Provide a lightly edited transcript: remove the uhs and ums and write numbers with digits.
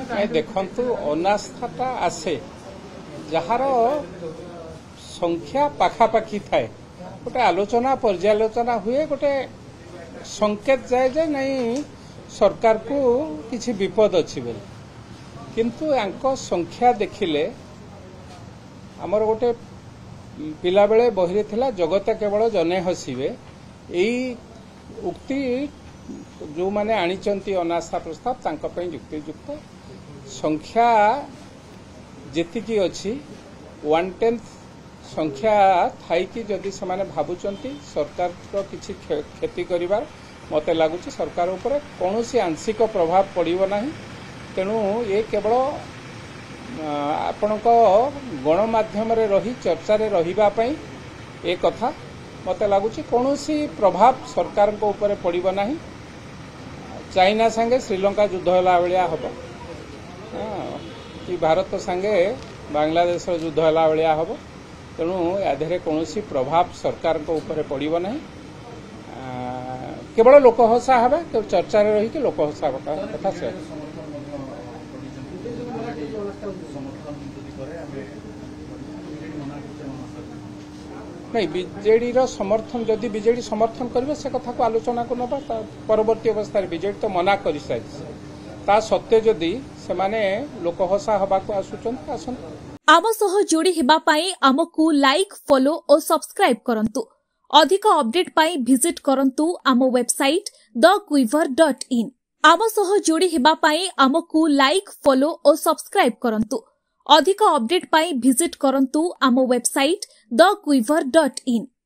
देखु अनास्थाटा आसे जार संख्या पाखापाखी थाए गोटे आलोचना पर्यालोचना हुए गोटे संकेत जाए जे नहीं सरकार को किसी विपद अच्छी बोली किंतु यांको संख्या देखिले आमर गोटे पिला बेले बहिरे थिला जगत केवल जने हसिबे यही उक्ति जो माने आनिचंती अनास्था प्रस्ताव तांको पई युक्तियुक्त संख्या जेतिकी अछि 1/10 संख्या थाई कि जदि से भावुचंती सरकार को किसी क्षति करिवार मते लागुची सरकार ऊपर कौनसी आंशिक प्रभाव पड़िबो नाही तेणु ये केवल आपणक गणमाध्यम रे रही चर्चा रे रहिबा पई ए कथा मते लागुची कौनसी प्रभाव सरकार को ऊपर पड़िबो नाही चाइना संगे श्रीलंका युद्ध होला बेलिया हबो कि भारत संगे बांग्लादेश युद्ध होला बेलिया हबो तेणु याधे कौन प्रभाव सरकार को ऊपर पड़ो ना केवल लोक हसा हे चर्चा रही लोक हसा कथा से नहीं बीजेडी समर्थन जदि बीजेडी समर्थन करेंगे से कथा को आलोचना को नबा परवर्ती अवस्था बीजेडी तो मना कर सारी सत्य जदि से माने लोक हसा हवा को आसुचंत आसंत आम सह जोड़ी हेबा पाई आमकु लाइक फॉलो और सब्सक्राइब करंतु अधिक अपडेट पाई विजिट करंतु आम वेबसाइट thequiver.in आम सह जोड़ी हेबा पाई आमकु लाइक फॉलो और सब्सक्राइब करंतु अधिक अपडेट पाई विजिट करंतु आम वेबसाइट thequiver.in